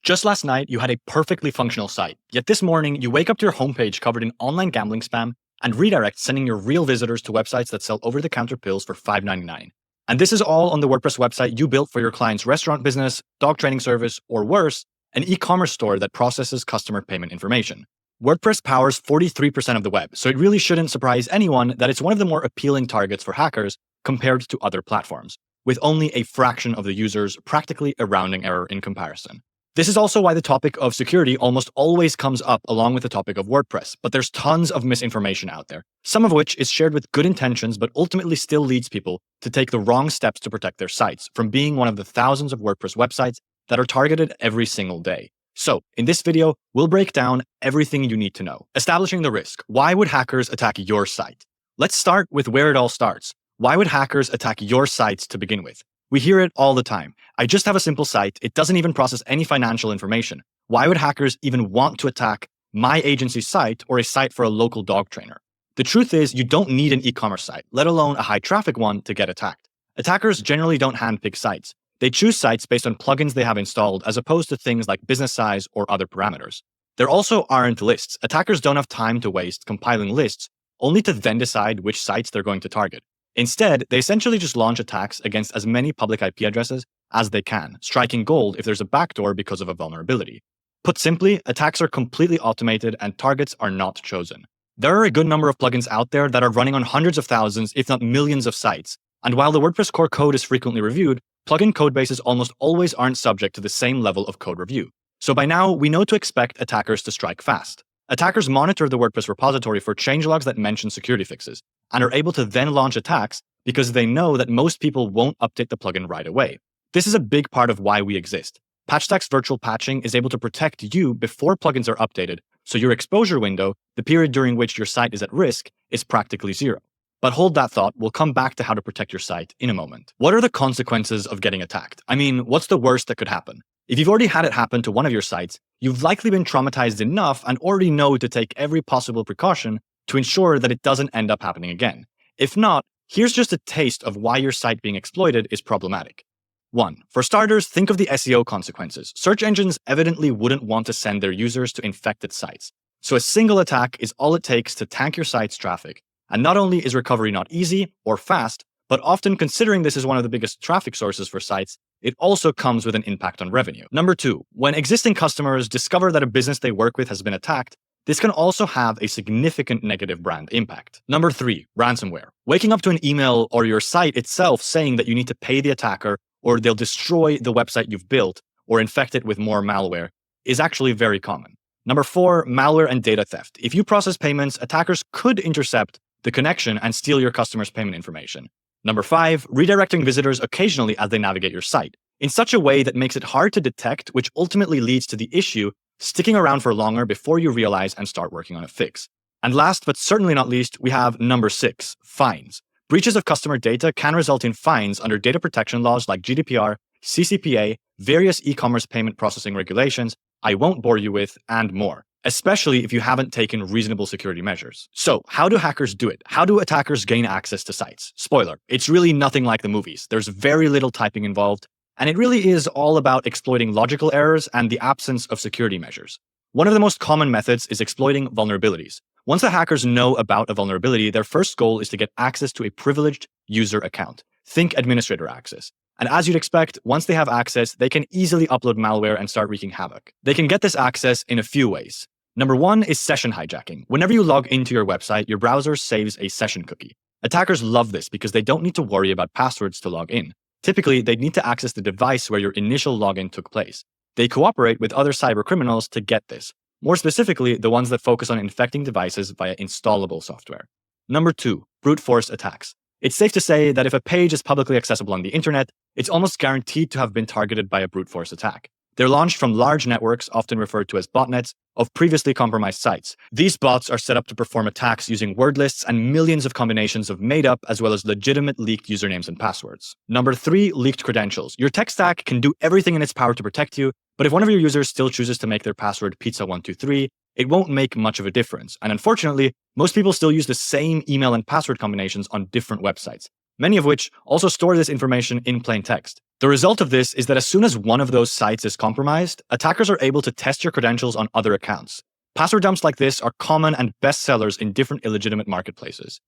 Just last night, you had a perfectly functional site, yet this morning, you wake up to your homepage covered in online gambling spam and redirects sending your real visitors to websites that sell over-the-counter pills for $5.99. And this is all on the WordPress website you built for your client's restaurant business, dog training service, or worse, an e-commerce store that processes customer payment information. WordPress powers 43% of the web, so it really shouldn't surprise anyone that it's one of the more appealing targets for hackers compared to other platforms, with only a fraction of the users, practically a rounding error in comparison. This is also why the topic of security almost always comes up along with the topic of WordPress, but there's tons of misinformation out there, some of which is shared with good intentions but ultimately still leads people to take the wrong steps to protect their sites from being one of the thousands of WordPress websites that are targeted every single day. So, in this video, we'll break down everything you need to know. Establishing the risk. Why would hackers attack your site? Let's start with where it all starts. Why would hackers attack your sites to begin with? We hear it all the time. I just have a simple site. It doesn't even process any financial information. Why would hackers even want to attack my agency's site or a site for a local dog trainer? The truth is, you don't need an e-commerce site, let alone a high-traffic one, to get attacked. Attackers generally don't handpick sites. They choose sites based on plugins they have installed as opposed to things like business size or other parameters. There also aren't lists. Attackers don't have time to waste compiling lists, only to then decide which sites they're going to target. Instead, they essentially just launch attacks against as many public IP addresses as they can, striking gold if there's a backdoor because of a vulnerability. Put simply, attacks are completely automated and targets are not chosen. There are a good number of plugins out there that are running on hundreds of thousands, if not millions of sites. And while the WordPress core code is frequently reviewed, plugin codebases almost always aren't subject to the same level of code review. So by now, we know to expect attackers to strike fast. Attackers monitor the WordPress repository for changelogs that mention security fixes, and are able to then launch attacks because they know that most people won't update the plugin right away. This is a big part of why we exist. PatchStack's virtual patching is able to protect you before plugins are updated, so your exposure window, the period during which your site is at risk, is practically zero. But hold that thought, we'll come back to how to protect your site in a moment. What are the consequences of getting attacked? I mean, what's the worst that could happen? If you've already had it happen to one of your sites, you've likely been traumatized enough and already know to take every possible precaution to ensure that it doesn't end up happening again. If not, here's just a taste of why your site being exploited is problematic. 1. For starters, think of the SEO consequences. Search engines evidently wouldn't want to send their users to infected sites. So a single attack is all it takes to tank your site's traffic. And not only is recovery not easy or fast, but often considering this is one of the biggest traffic sources for sites, it also comes with an impact on revenue. Number 2, when existing customers discover that a business they work with has been attacked, this can also have a significant negative brand impact. Number 3, ransomware. Waking up to an email or your site itself saying that you need to pay the attacker or they'll destroy the website you've built or infect it with more malware is actually very common. Number 4, malware and data theft. If you process payments, attackers could intercept the connection and steal your customer's payment information. Number 5, redirecting visitors occasionally as they navigate your site, in such a way that makes it hard to detect, which ultimately leads to the issue sticking around for longer before you realize and start working on a fix. And last but certainly not least, we have number 6, fines. Breaches of customer data can result in fines under data protection laws like GDPR, CCPA, various e-commerce payment processing regulations, I won't bore you with, and more, especially if you haven't taken reasonable security measures. So, how do hackers do it? How do attackers gain access to sites? Spoiler, it's really nothing like the movies. There's very little typing involved, and it really is all about exploiting logical errors and the absence of security measures. One of the most common methods is exploiting vulnerabilities. Once the hackers know about a vulnerability, their first goal is to get access to a privileged user account. Think administrator access. And as you'd expect, once they have access, they can easily upload malware and start wreaking havoc. They can get this access in a few ways. Number 1 is session hijacking. Whenever you log into your website, your browser saves a session cookie. Attackers love this because they don't need to worry about passwords to log in. Typically, they need to access the device where your initial login took place. They cooperate with other cyber criminals to get this. More specifically, the ones that focus on infecting devices via installable software. Number 2, brute force attacks. It's safe to say that if a page is publicly accessible on the internet, it's almost guaranteed to have been targeted by a brute force attack. They're launched from large networks, often referred to as botnets, of previously compromised sites. These bots are set up to perform attacks using word lists and millions of combinations of made-up as well as legitimate leaked usernames and passwords. Number 3, leaked credentials. Your tech stack can do everything in its power to protect you, but if one of your users still chooses to make their password pizza123, it won't make much of a difference. And unfortunately, most people still use the same email and password combinations on different websites, many of which also store this information in plain text. The result of this is that as soon as one of those sites is compromised, attackers are able to test your credentials on other accounts. Password dumps like this are common and bestsellers in different illegitimate marketplaces.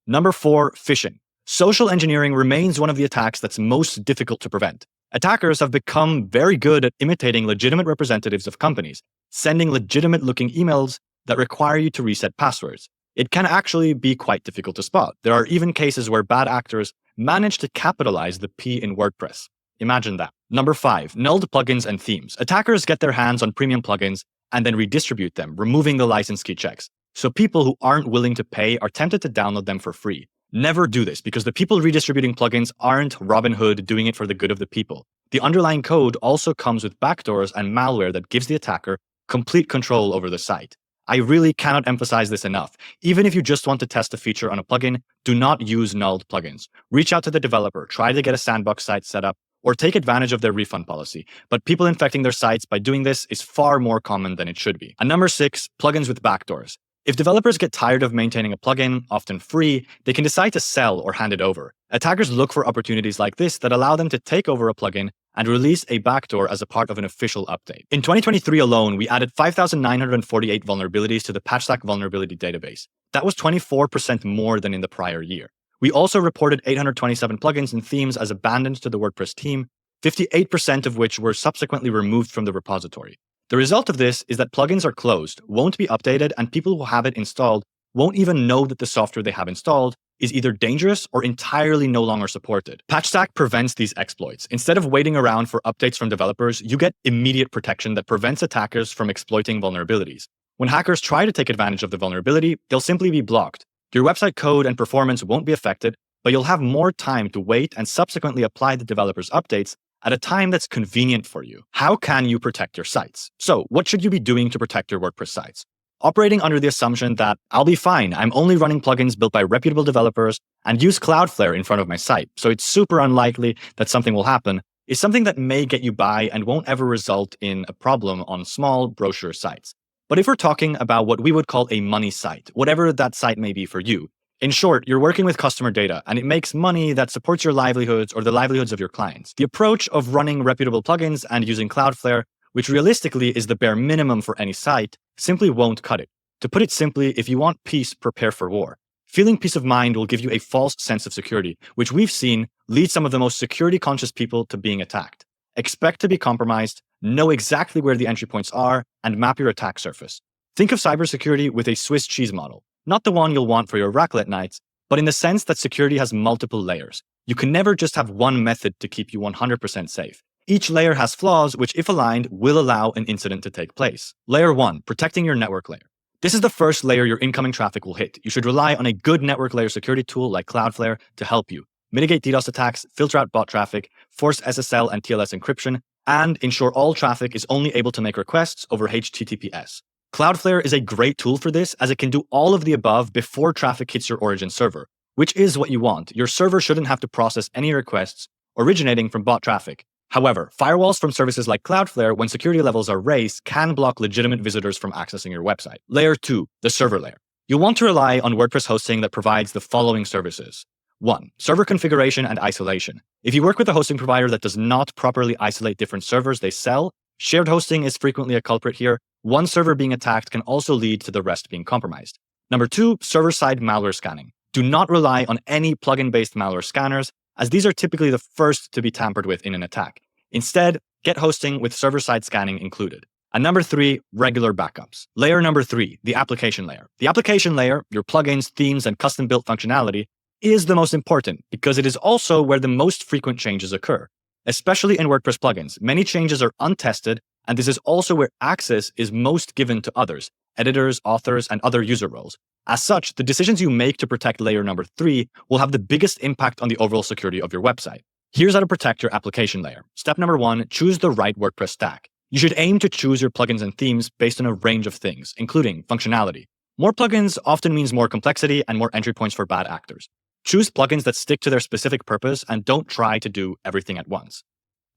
Number 4, phishing. Social engineering remains one of the attacks that's most difficult to prevent. Attackers have become very good at imitating legitimate representatives of companies, sending legitimate-looking emails that require you to reset passwords. It can actually be quite difficult to spot. There are even cases where bad actors manage to capitalize the P in WordPress. Imagine that. Number 5, nulled plugins and themes. Attackers get their hands on premium plugins and then redistribute them, removing the license key checks. So people who aren't willing to pay are tempted to download them for free. Never do this, because the people redistributing plugins aren't Robin Hood doing it for the good of the people. The underlying code also comes with backdoors and malware that gives the attacker complete control over the site. I really cannot emphasize this enough. Even if you just want to test a feature on a plugin, do not use nulled plugins. Reach out to the developer, try to get a sandbox site set up, or take advantage of their refund policy. But people infecting their sites by doing this is far more common than it should be. And number 6, plugins with backdoors. If developers get tired of maintaining a plugin, often free, they can decide to sell or hand it over. Attackers look for opportunities like this that allow them to take over a plugin and release a backdoor as a part of an official update. In 2023 alone, we added 5,948 vulnerabilities to the PatchStack vulnerability database. That was 24% more than in the prior year. We also reported 827 plugins and themes as abandoned to the WordPress team, 58% of which were subsequently removed from the repository. The result of this is that plugins are closed, won't be updated, and people who have it installed won't even know that the software they have installed is either dangerous or entirely no longer supported. PatchStack prevents these exploits. Instead of waiting around for updates from developers, you get immediate protection that prevents attackers from exploiting vulnerabilities. When hackers try to take advantage of the vulnerability, they'll simply be blocked. Your website code and performance won't be affected, but you'll have more time to wait and subsequently apply the developer's updates at a time that's convenient for you. How can you protect your sites? So, what should you be doing to protect your WordPress sites? Operating under the assumption that I'll be fine, I'm only running plugins built by reputable developers and use Cloudflare in front of my site, so it's super unlikely that something will happen, is something that may get you by and won't ever result in a problem on small brochure sites. But if we're talking about what we would call a money site, whatever that site may be for you, in short, you're working with customer data, and it makes money that supports your livelihoods or the livelihoods of your clients. The approach of running reputable plugins and using Cloudflare, which realistically is the bare minimum for any site, simply won't cut it. To put it simply, if you want peace, prepare for war. Feeling peace of mind will give you a false sense of security, which we've seen lead some of the most security-conscious people to being attacked. Expect to be compromised, know exactly where the entry points are, and map your attack surface. Think of cybersecurity with a Swiss cheese model. Not the one you'll want for your raclette nights, but in the sense that security has multiple layers. You can never just have one method to keep you 100% safe. Each layer has flaws which, if aligned, will allow an incident to take place. Layer 1, protecting your network layer. This is the first layer your incoming traffic will hit. You should rely on a good network layer security tool like Cloudflare to help you mitigate DDoS attacks, filter out bot traffic, force SSL and TLS encryption, and ensure all traffic is only able to make requests over HTTPS. Cloudflare is a great tool for this, as it can do all of the above before traffic hits your origin server, which is what you want. Your server shouldn't have to process any requests originating from bot traffic. However, firewalls from services like Cloudflare, when security levels are raised, can block legitimate visitors from accessing your website. Layer 2, the server layer. You'll want to rely on WordPress hosting that provides the following services. 1. Server configuration and isolation. If you work with a hosting provider that does not properly isolate different servers they sell, shared hosting is frequently a culprit here. One server being attacked can also lead to the rest being compromised. Number 2, server-side malware scanning. Do not rely on any plugin-based malware scanners, as these are typically the first to be tampered with in an attack. Instead, get hosting with server-side scanning included. And number 3, regular backups. Layer number 3, the application layer. The application layer, your plugins, themes, and custom-built functionality, is the most important because it is also where the most frequent changes occur. Especially in WordPress plugins, many changes are untested, and this is also where access is most given to others, editors, authors, and other user roles. As such, the decisions you make to protect layer number 3 will have the biggest impact on the overall security of your website. Here's how to protect your application layer. Step number 1, choose the right WordPress stack. You should aim to choose your plugins and themes based on a range of things, including functionality. More plugins often means more complexity and more entry points for bad actors. Choose plugins that stick to their specific purpose and don't try to do everything at once.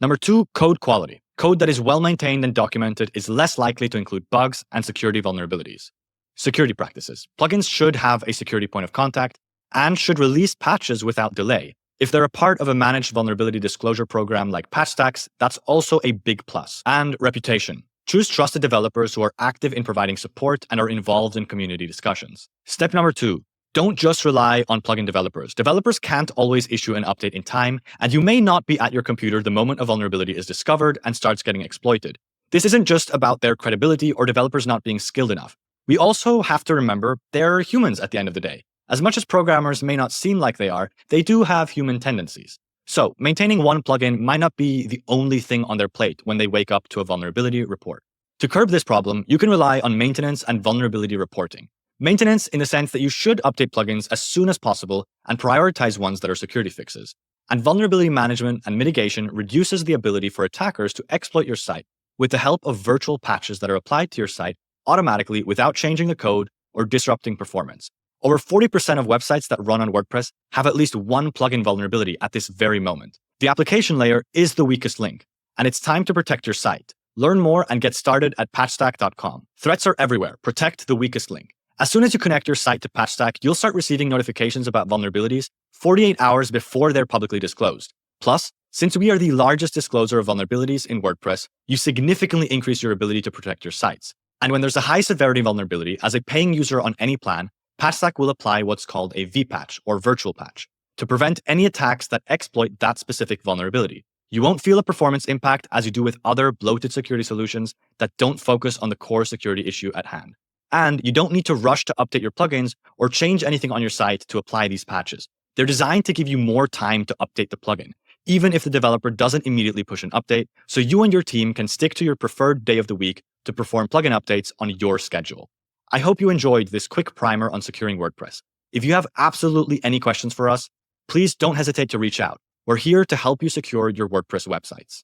Number 2, code quality. Code that is well maintained and documented is less likely to include bugs and security vulnerabilities. Security practices. Plugins should have a security point of contact and should release patches without delay. If they're a part of a managed vulnerability disclosure program like Patchstacks, that's also a big plus. And reputation. Choose trusted developers who are active in providing support and are involved in community discussions. Step number 2. Don't just rely on plugin developers. Developers can't always issue an update in time, and you may not be at your computer the moment a vulnerability is discovered and starts getting exploited. This isn't just about their credibility or developers not being skilled enough. We also have to remember they're humans at the end of the day. As much as programmers may not seem like they do have human tendencies. So, maintaining one plugin might not be the only thing on their plate when they wake up to a vulnerability report. To curb this problem, you can rely on maintenance and vulnerability reporting. Maintenance in the sense that you should update plugins as soon as possible and prioritize ones that are security fixes. And vulnerability management and mitigation reduces the ability for attackers to exploit your site with the help of virtual patches that are applied to your site automatically without changing the code or disrupting performance. Over 40% of websites that run on WordPress have at least one plugin vulnerability at this very moment. The application layer is the weakest link, and it's time to protect your site. Learn more and get started at patchstack.com. Threats are everywhere. Protect the weakest link. As soon as you connect your site to Patchstack, you'll start receiving notifications about vulnerabilities 48 hours before they're publicly disclosed. Plus, since we are the largest disclosure of vulnerabilities in WordPress, you significantly increase your ability to protect your sites. And when there's a high severity vulnerability, as a paying user on any plan, Patchstack will apply what's called a vPatch or virtual patch to prevent any attacks that exploit that specific vulnerability. You won't feel a performance impact as you do with other bloated security solutions that don't focus on the core security issue at hand. And you don't need to rush to update your plugins or change anything on your site to apply these patches. They're designed to give you more time to update the plugin, even if the developer doesn't immediately push an update, so you and your team can stick to your preferred day of the week to perform plugin updates on your schedule. I hope you enjoyed this quick primer on securing WordPress. If you have absolutely any questions for us, please don't hesitate to reach out. We're here to help you secure your WordPress websites.